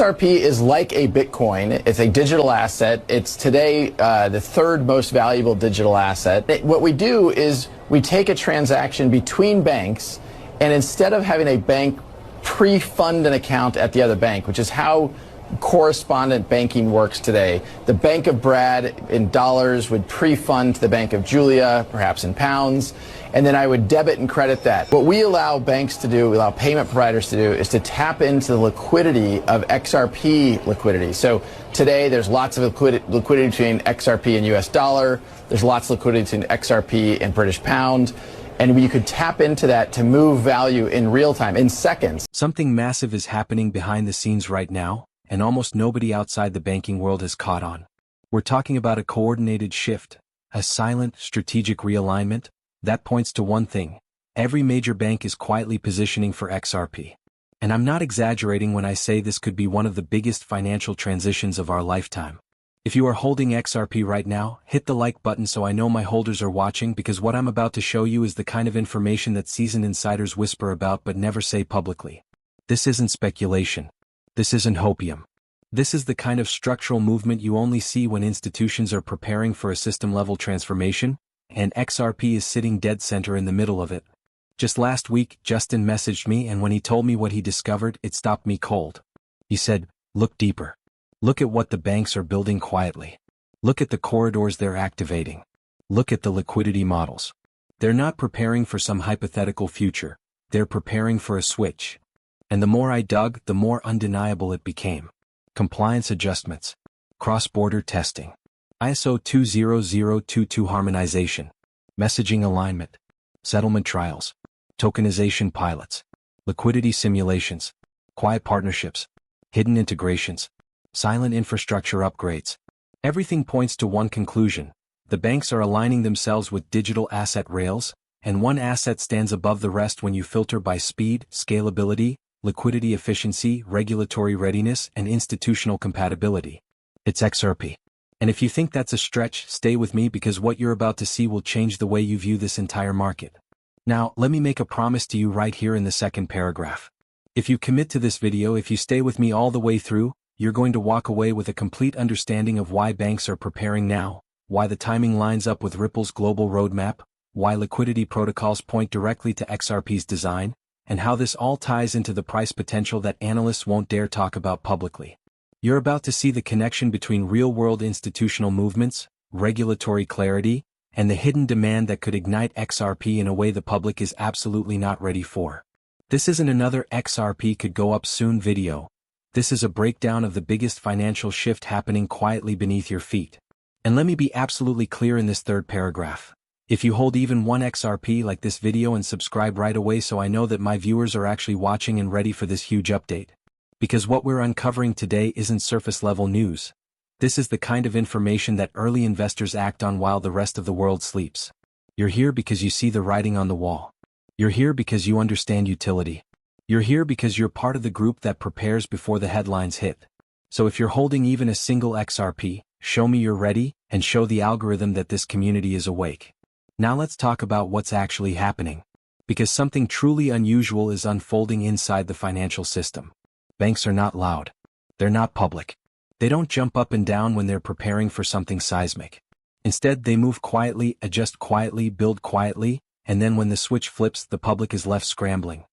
XRP is like a Bitcoin. It's a digital asset. It's today the third most valuable digital asset. What we do is we take a transaction between banks, and instead of having a bank pre-fund an account at the other bank, which is how correspondent banking works today, the Bank of Brad in dollars would pre-fund to the Bank of Julia, perhaps in pounds, and then I would debit and credit that. What we allow banks to do, we allow payment providers to do, is to tap into the liquidity of XRP liquidity. So today there's lots of liquidity between XRP and US dollar, there's lots of liquidity between XRP and British pound, and you could tap into that to move value in real time, in seconds. Something massive is happening behind the scenes right now, and almost nobody outside the banking world has caught on. We're talking about a coordinated shift, a silent, strategic realignment that points to one thing: every major bank is quietly positioning for XRP. And I'm not exaggerating when I say this could be one of the biggest financial transitions of our lifetime. If you are holding XRP right now, hit the like button so I know my holders are watching, because what I'm about to show you is the kind of information that seasoned insiders whisper about but never say publicly. This isn't speculation. This isn't hopium. This is the kind of structural movement you only see when institutions are preparing for a system-level transformation, and XRP is sitting dead center in the middle of it. Just last week, Justin messaged me, and when he told me what he discovered, it stopped me cold. He said, "Look deeper. Look at what the banks are building quietly. Look at the corridors they're activating. Look at the liquidity models. They're not preparing for some hypothetical future. They're preparing for a switch." And the more I dug, the more undeniable it became. Compliance adjustments, cross-border testing, ISO 20022 harmonization, messaging alignment, settlement trials, tokenization pilots, liquidity simulations, quiet partnerships, hidden integrations, silent infrastructure upgrades. Everything points to one conclusion: the banks are aligning themselves with digital asset rails, and one asset stands above the rest when you filter by speed, scalability, liquidity efficiency, regulatory readiness, and institutional compatibility. It's XRP. And if you think that's a stretch, stay with me, because what you're about to see will change the way you view this entire market. Now, let me make a promise to you right here in the second paragraph. If you commit to this video, if you stay with me all the way through, you're going to walk away with a complete understanding of why banks are preparing now, why the timing lines up with Ripple's global roadmap, why liquidity protocols point directly to XRP's design, and how this all ties into the price potential that analysts won't dare talk about publicly. You're about to see the connection between real-world institutional movements, regulatory clarity, and the hidden demand that could ignite XRP in a way the public is absolutely not ready for. This isn't another XRP could go up soon video. This is a breakdown of the biggest financial shift happening quietly beneath your feet. And let me be absolutely clear in this third paragraph. If you hold even one XRP, like this video and subscribe right away so I know that my viewers are actually watching and ready for this huge update. Because what we're uncovering today isn't surface-level news. This is the kind of information that early investors act on while the rest of the world sleeps. You're here because you see the writing on the wall. You're here because you understand utility. You're here because you're part of the group that prepares before the headlines hit. So if you're holding even a single XRP, show me you're ready, and show the algorithm that this community is awake. Now let's talk about what's actually happening. Because something truly unusual is unfolding inside the financial system. Banks are not loud. They're not public. They don't jump up and down when they're preparing for something seismic. Instead, they move quietly, adjust quietly, build quietly, and then when the switch flips, the public is left scrambling.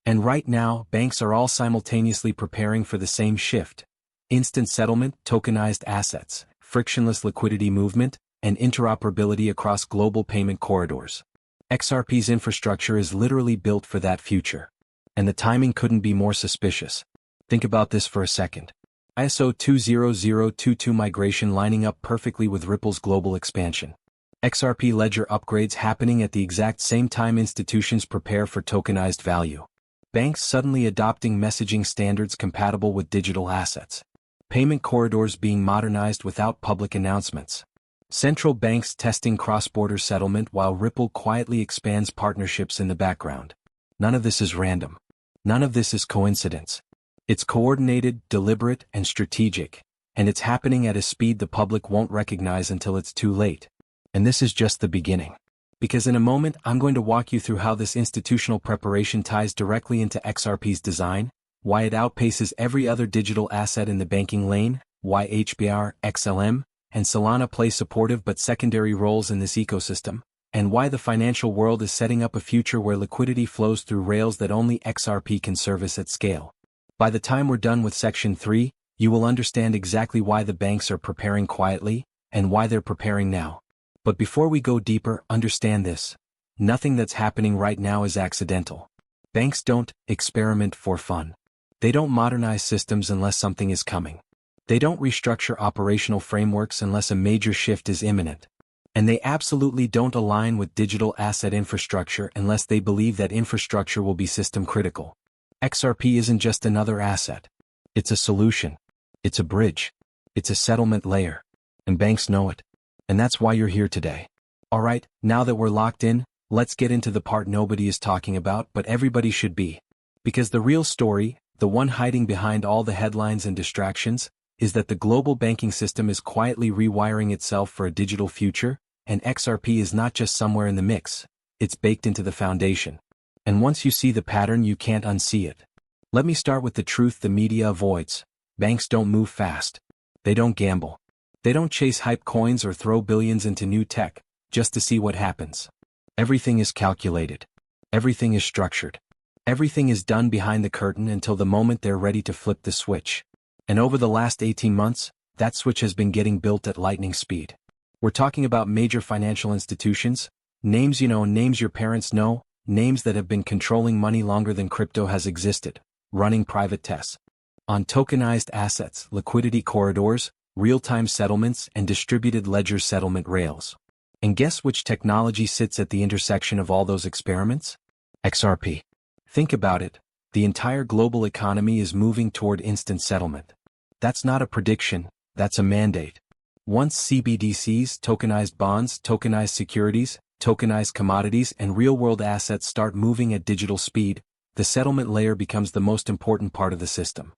And right now, banks are all simultaneously preparing for the same shift. Instant settlement, tokenized assets, frictionless liquidity movement, and interoperability across global payment corridors. XRP's infrastructure is literally built for that future. And the timing couldn't be more suspicious. Think about this for a second. ISO 20022 migration lining up perfectly with Ripple's global expansion. XRP ledger upgrades happening at the exact same time institutions prepare for tokenized value. Banks suddenly adopting messaging standards compatible with digital assets. Payment corridors being modernized without public announcements. Central banks testing cross-border settlement while Ripple quietly expands partnerships in the background. None of this is random. None of this is coincidence. It's coordinated, deliberate, and strategic, and it's happening at a speed the public won't recognize until it's too late. And this is just the beginning. Because in a moment, I'm going to walk you through how this institutional preparation ties directly into XRP's design, why it outpaces every other digital asset in the banking lane, why HBR, XLM, and Solana play supportive but secondary roles in this ecosystem, and why the financial world is setting up a future where liquidity flows through rails that only XRP can service at scale. By the time we're done with Section 3, you will understand exactly why the banks are preparing quietly, and why they're preparing now. But before we go deeper, understand this. Nothing that's happening right now is accidental. Banks don't experiment for fun. They don't modernize systems unless something is coming. They don't restructure operational frameworks unless a major shift is imminent. And they absolutely don't align with digital asset infrastructure unless they believe that infrastructure will be system critical. XRP isn't just another asset. It's a solution. It's a bridge. It's a settlement layer. And banks know it. And that's why you're here today. Alright, now that we're locked in, let's get into the part nobody is talking about but everybody should be. Because the real story, the one hiding behind all the headlines and distractions, is that the global banking system is quietly rewiring itself for a digital future, and XRP is not just somewhere in the mix, it's baked into the foundation. And once you see the pattern, you can't unsee it. Let me start with the truth the media avoids. Banks don't move fast. They don't gamble. They don't chase hype coins or throw billions into new tech, just to see what happens. Everything is calculated. Everything is structured. Everything is done behind the curtain until the moment they're ready to flip the switch. And over the last 18 months, that switch has been getting built at lightning speed. We're talking about major financial institutions, names you know and names your parents know, names that have been controlling money longer than crypto has existed, running private tests on tokenized assets, liquidity corridors, real-time settlements, and distributed ledger settlement rails. And guess which technology sits at the intersection of all those experiments? XRP. Think about it. The entire global economy is moving toward instant settlement. That's not a prediction, that's a mandate. Once CBDCs, tokenized bonds, tokenized securities, tokenized commodities, and real-world assets start moving at digital speed, the settlement layer becomes the most important part of the system.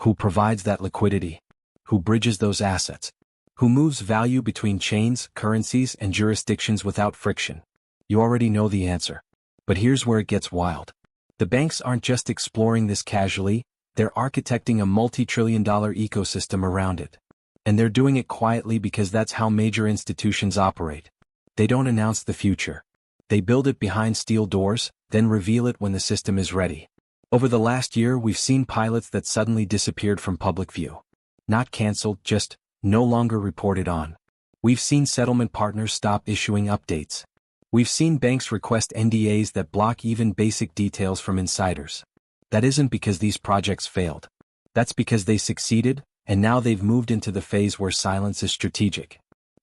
Who provides that liquidity? Who bridges those assets? Who moves value between chains, currencies, and jurisdictions without friction? You already know the answer. But here's where it gets wild. The banks aren't just exploring this casually, they're architecting a multi-trillion-dollar ecosystem around it. And they're doing it quietly because that's how major institutions operate. They don't announce the future. They build it behind steel doors, then reveal it when the system is ready. Over the last year, we've seen pilots that suddenly disappeared from public view. Not canceled, just no longer reported on. We've seen settlement partners stop issuing updates. We've seen banks request NDAs that block even basic details from insiders. That isn't because these projects failed. That's because they succeeded, and now they've moved into the phase where silence is strategic.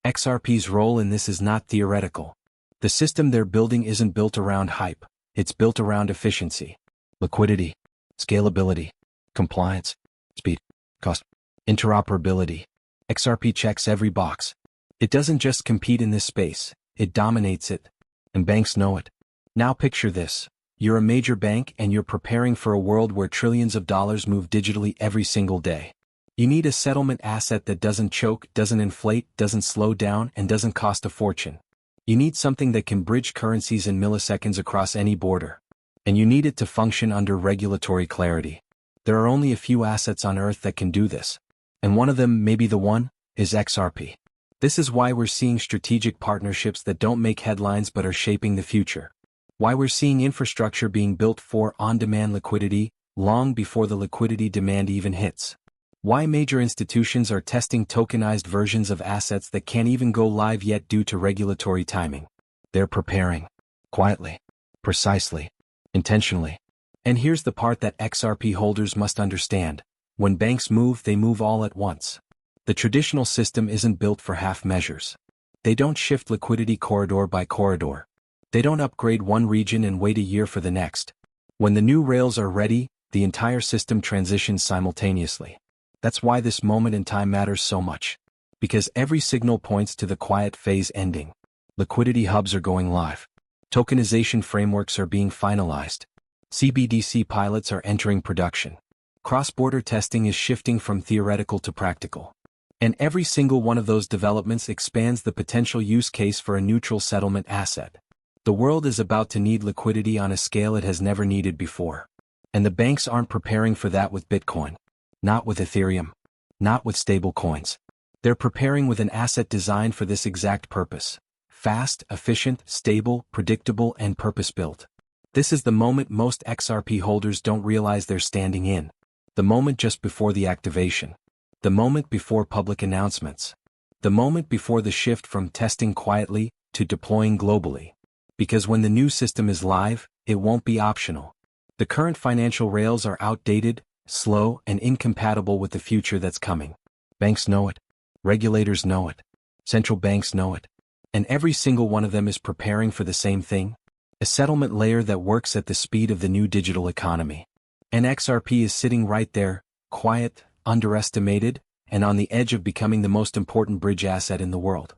XRP's role in this is not theoretical. The system they're building isn't built around hype, it's built around efficiency, liquidity, scalability, compliance, speed, cost, interoperability. XRP checks every box. It doesn't just compete in this space, it dominates it. And banks know it. Now picture this. You're a major bank and you're preparing for a world where trillions of dollars move digitally every single day. You need a settlement asset that doesn't choke, doesn't inflate, doesn't slow down, and doesn't cost a fortune. You need something that can bridge currencies in milliseconds across any border. And you need it to function under regulatory clarity. There are only a few assets on Earth that can do this. And one of them, maybe the one, is XRP. This is why we're seeing strategic partnerships that don't make headlines but are shaping the future. Why we're seeing infrastructure being built for on-demand liquidity, long before the liquidity demand even hits. Why major institutions are testing tokenized versions of assets that can't even go live yet due to regulatory timing. They're preparing. Quietly. Precisely. Intentionally. And here's the part that XRP holders must understand. When banks move, they move all at once. The traditional system isn't built for half measures. They don't shift liquidity corridor by corridor. They don't upgrade one region and wait a year for the next. When the new rails are ready, the entire system transitions simultaneously. That's why this moment in time matters so much. Because every signal points to the quiet phase ending. Liquidity hubs are going live. Tokenization frameworks are being finalized. CBDC pilots are entering production. Cross-border testing is shifting from theoretical to practical. And every single one of those developments expands the potential use case for a neutral settlement asset. The world is about to need liquidity on a scale it has never needed before. And the banks aren't preparing for that with Bitcoin. Not with Ethereum. Not with stable coins. They're preparing with an asset designed for this exact purpose. Fast, efficient, stable, predictable, and purpose-built. This is the moment most XRP holders don't realize they're standing in. The moment just before the activation. The moment before public announcements. The moment before the shift from testing quietly to deploying globally. Because when the new system is live, it won't be optional. The current financial rails are outdated, slow, and incompatible with the future that's coming. Banks know it. Regulators know it. Central banks know it. And every single one of them is preparing for the same thing. A settlement layer that works at the speed of the new digital economy. And XRP is sitting right there, quiet, underestimated, and on the edge of becoming the most important bridge asset in the world.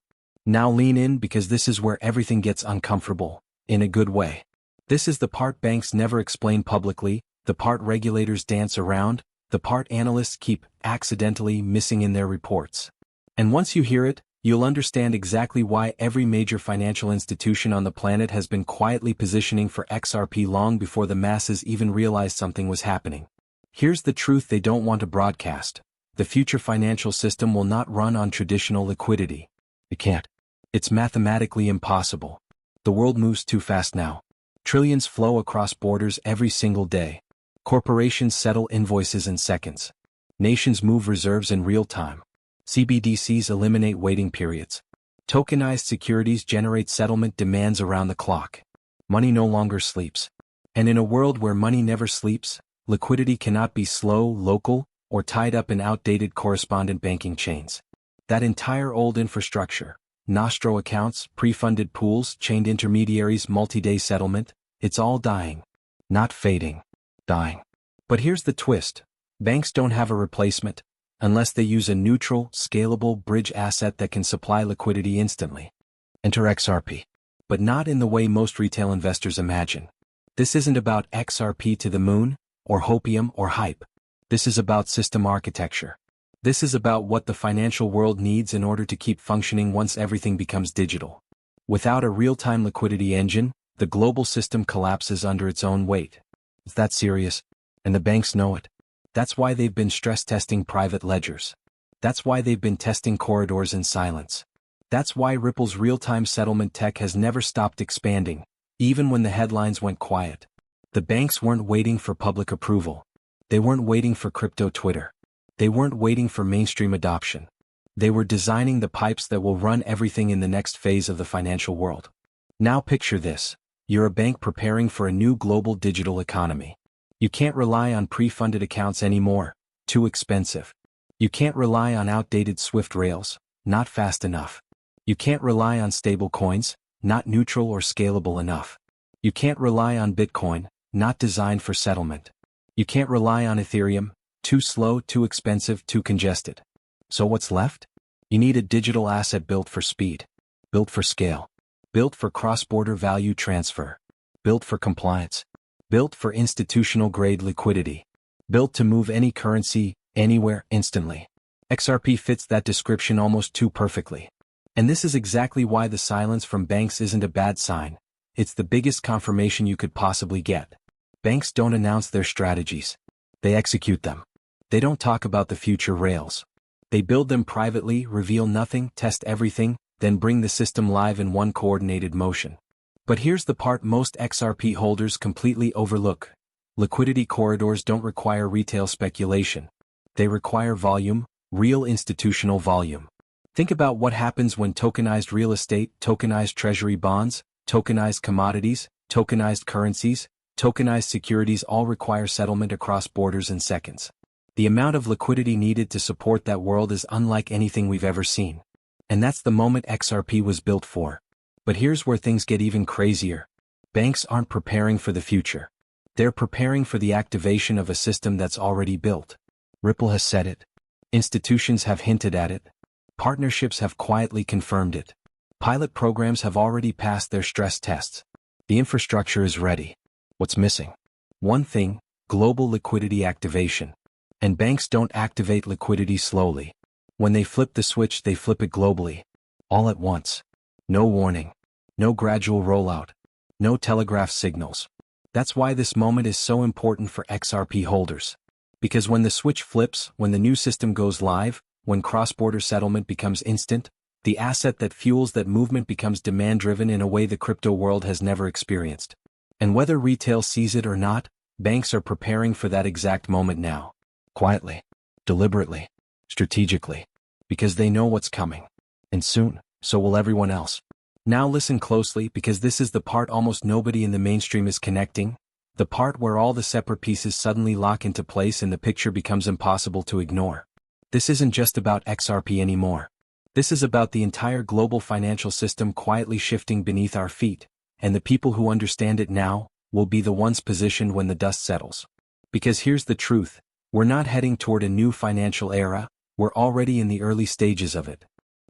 Now lean in because this is where everything gets uncomfortable, in a good way. This is the part banks never explain publicly, the part regulators dance around, the part analysts keep accidentally missing in their reports. And once you hear it, you'll understand exactly why every major financial institution on the planet has been quietly positioning for XRP long before the masses even realized something was happening. Here's the truth they don't want to broadcast. The future financial system will not run on traditional liquidity. It can't. It's mathematically impossible. The world moves too fast now. Trillions flow across borders every single day. Corporations settle invoices in seconds. Nations move reserves in real time. CBDCs eliminate waiting periods. Tokenized securities generate settlement demands around the clock. Money no longer sleeps. And in a world where money never sleeps, liquidity cannot be slow, local, or tied up in outdated correspondent banking chains. That entire old infrastructure, nostro accounts, pre-funded pools, chained intermediaries, multi-day settlement, it's all dying. Not fading. Dying. But here's the twist. Banks don't have a replacement, unless they use a neutral, scalable bridge asset that can supply liquidity instantly. Enter XRP. But not in the way most retail investors imagine. This isn't about XRP to the moon, or hopium or hype. This is about system architecture. This is about what the financial world needs in order to keep functioning once everything becomes digital. Without a real-time liquidity engine, the global system collapses under its own weight. It's that serious, and the banks know it. That's why they've been stress testing private ledgers. That's why they've been testing corridors in silence. That's why Ripple's real-time settlement tech has never stopped expanding, even when the headlines went quiet. The banks weren't waiting for public approval. They weren't waiting for crypto Twitter. They weren't waiting for mainstream adoption. They were designing the pipes that will run everything in the next phase of the financial world. Now picture this. You're a bank preparing for a new global digital economy. You can't rely on pre-funded accounts anymore. Too expensive. You can't rely on outdated Swift rails. Not fast enough. You can't rely on stable coins. Not neutral or scalable enough. You can't rely on Bitcoin. Not designed for settlement. You can't rely on Ethereum. Too slow, too expensive, too congested. So what's left? You need a digital asset built for speed. Built for scale. Built for cross-border value transfer. Built for compliance. Built for institutional-grade liquidity. Built to move any currency, anywhere, instantly. XRP fits that description almost too perfectly. And this is exactly why the silence from banks isn't a bad sign. It's the biggest confirmation you could possibly get. Banks don't announce their strategies. They execute them. They don't talk about the future rails. They build them privately, reveal nothing, test everything, then bring the system live in one coordinated motion. But here's the part most XRP holders completely overlook. Liquidity corridors don't require retail speculation. They require volume, real institutional volume. Think about what happens when tokenized real estate, tokenized treasury bonds, tokenized commodities, tokenized currencies, tokenized securities all require settlement across borders in seconds. The amount of liquidity needed to support that world is unlike anything we've ever seen. And that's the moment XRP was built for. But here's where things get even crazier. Banks aren't preparing for the future. They're preparing for the activation of a system that's already built. Ripple has said it. Institutions have hinted at it. Partnerships have quietly confirmed it. Pilot programs have already passed their stress tests. The infrastructure is ready. What's missing? One thing, global liquidity activation. And banks don't activate liquidity slowly. When they flip the switch, they flip it globally. All at once. No warning. No gradual rollout. No telegraph signals. That's why this moment is so important for XRP holders. Because when the switch flips, when the new system goes live, when cross-border settlement becomes instant, the asset that fuels that movement becomes demand-driven in a way the crypto world has never experienced. And whether retail sees it or not, banks are preparing for that exact moment now. Quietly, deliberately, strategically. Because they know what's coming. And soon, so will everyone else. Now listen closely, because this is the part almost nobody in the mainstream is connecting, the part where all the separate pieces suddenly lock into place and the picture becomes impossible to ignore. This isn't just about XRP anymore. This is about the entire global financial system quietly shifting beneath our feet, and the people who understand it now will be the ones positioned when the dust settles. Because here's the truth, we're not heading toward a new financial era, we're already in the early stages of it.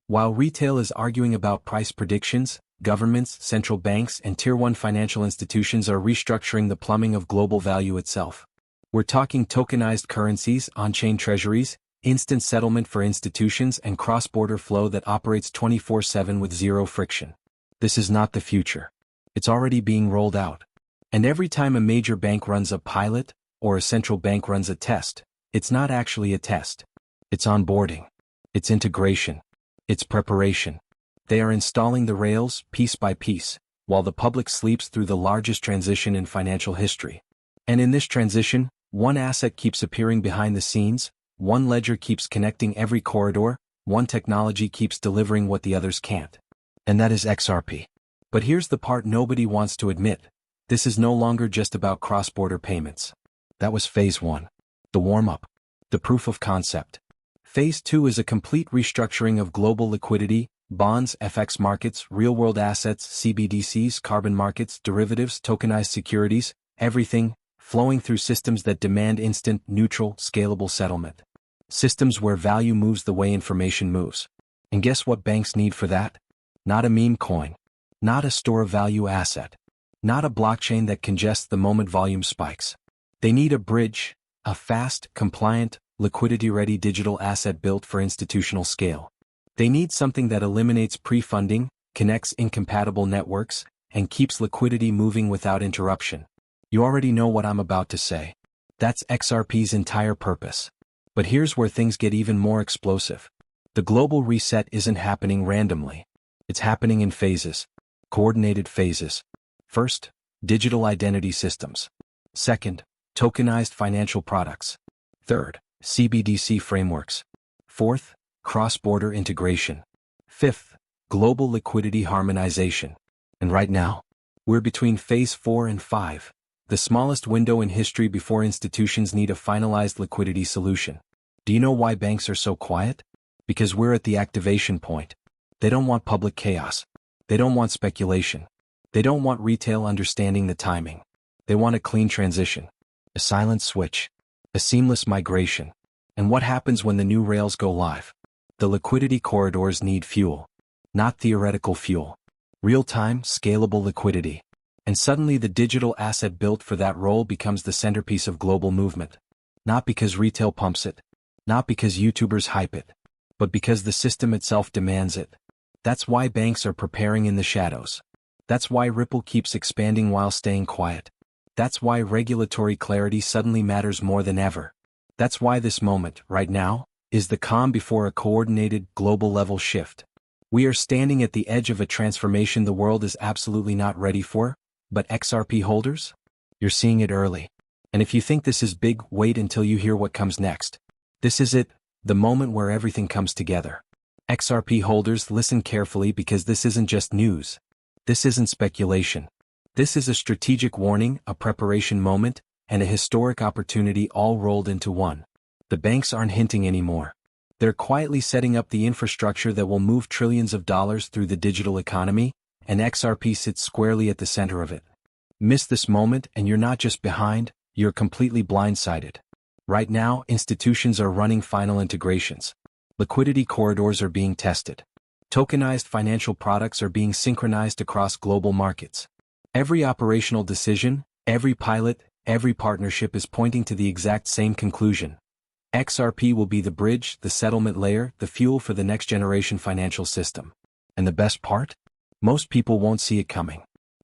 While retail is arguing about price predictions, governments, central banks, and Tier 1 financial institutions are restructuring the plumbing of global value itself. We're talking tokenized currencies, on-chain treasuries, instant settlement for institutions, and cross-border flow that operates 24/7 with zero friction. This is not the future. It's already being rolled out. And every time a major bank runs a pilot, or a central bank runs a test, it's not actually a test. It's onboarding. It's integration. It's preparation. They are installing the rails, piece by piece, while the public sleeps through the largest transition in financial history. And in this transition, one asset keeps appearing behind the scenes, one ledger keeps connecting every corridor, one technology keeps delivering what the others can't. And that is XRP. But here's the part nobody wants to admit. This is no longer just about cross-border payments. That was Phase 1. The warm-up. The proof of concept. Phase 2 is a complete restructuring of global liquidity, bonds, FX markets, real-world assets, CBDCs, carbon markets, derivatives, tokenized securities, everything, flowing through systems that demand instant, neutral, scalable settlement. Systems where value moves the way information moves. And guess what banks need for that? Not a meme coin. Not a store of value asset. Not a blockchain that congests the moment volume spikes. They need a bridge, a fast, compliant, liquidity-ready digital asset built for institutional scale. They need something that eliminates pre-funding, connects incompatible networks, and keeps liquidity moving without interruption. You already know what I'm about to say. That's XRP's entire purpose. But here's where things get even more explosive. The global reset isn't happening randomly. It's happening in phases. Coordinated phases. First, digital identity systems. Second, tokenized financial products. Third, CBDC frameworks. Fourth, cross-border integration. Fifth, global liquidity harmonization. And right now, we're between Phase 4 and 5, the smallest window in history before institutions need a finalized liquidity solution. Do you know why banks are so quiet? Because we're at the activation point. They don't want public chaos. They don't want speculation. They don't want retail understanding the timing. They want a clean transition. A silent switch. A seamless migration. And what happens when the new rails go live? The liquidity corridors need fuel. Not theoretical fuel. Real-time, scalable liquidity. And suddenly the digital asset built for that role becomes the centerpiece of global movement. Not because retail pumps it. Not because YouTubers hype it. But because the system itself demands it. That's why banks are preparing in the shadows. That's why Ripple keeps expanding while staying quiet. That's why regulatory clarity suddenly matters more than ever. That's why this moment, right now, is the calm before a coordinated, global-level shift. We are standing at the edge of a transformation the world is absolutely not ready for, but XRP holders? You're seeing it early. And if you think this is big, wait until you hear what comes next. This is it, the moment where everything comes together. XRP holders, listen carefully, because this isn't just news. This isn't speculation. This is a strategic warning, a preparation moment, and a historic opportunity all rolled into one. The banks aren't hinting anymore. They're quietly setting up the infrastructure that will move trillions of dollars through the digital economy, and XRP sits squarely at the center of it. Miss this moment and you're not just behind, you're completely blindsided. Right now, institutions are running final integrations. Liquidity corridors are being tested. Tokenized financial products are being synchronized across global markets. Every operational decision, every pilot, every partnership is pointing to the exact same conclusion. XRP will be the bridge, the settlement layer, the fuel for the next generation financial system. And the best part? Most people won't see it coming.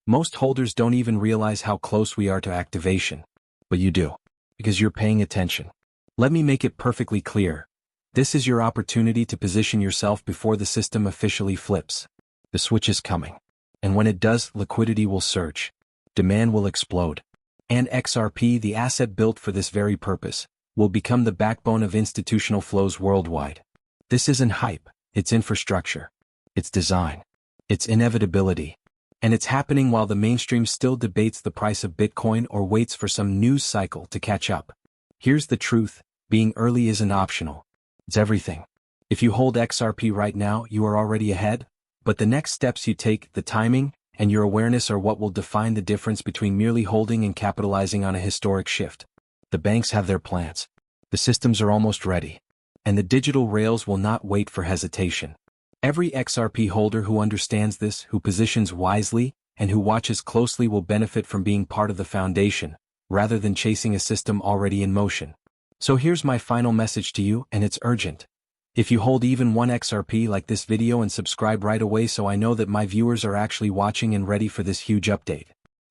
Most holders don't even realize how close we are to activation. But you do, because you're paying attention. Let me make it perfectly clear. This is your opportunity to position yourself before the system officially flips. The switch is coming. And when it does, liquidity will surge. Demand will explode. And XRP, the asset built for this very purpose, will become the backbone of institutional flows worldwide. This isn't hype, it's infrastructure. It's design. It's inevitability. And it's happening while the mainstream still debates the price of Bitcoin or waits for some news cycle to catch up. Here's the truth, being early isn't optional. It's everything. If you hold XRP right now, you are already ahead, but the next steps you take, the timing, and your awareness are what will define the difference between merely holding and capitalizing on a historic shift. The banks have their plans. The systems are almost ready. And the digital rails will not wait for hesitation. Every XRP holder who understands this, who positions wisely, and who watches closely will benefit from being part of the foundation, rather than chasing a system already in motion. So here's my final message to you, and it's urgent. If you hold even one XRP, like this video and subscribe right away so I know that my viewers are actually watching and ready for this huge update.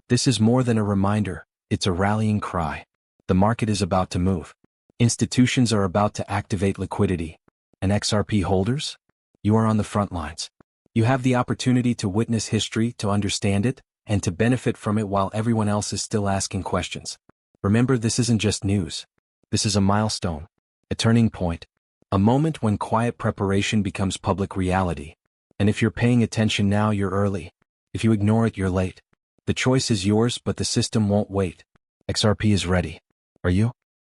This is more than a reminder, it's a rallying cry. The market is about to move. Institutions are about to activate liquidity. And XRP holders? You are on the front lines. You have the opportunity to witness history, to understand it, and to benefit from it while everyone else is still asking questions. Remember, this isn't just news. This is a milestone, a turning point, a moment when quiet preparation becomes public reality. And if you're paying attention now, you're early. If you ignore it, you're late. The choice is yours, but the system won't wait. XRP is ready. Are you?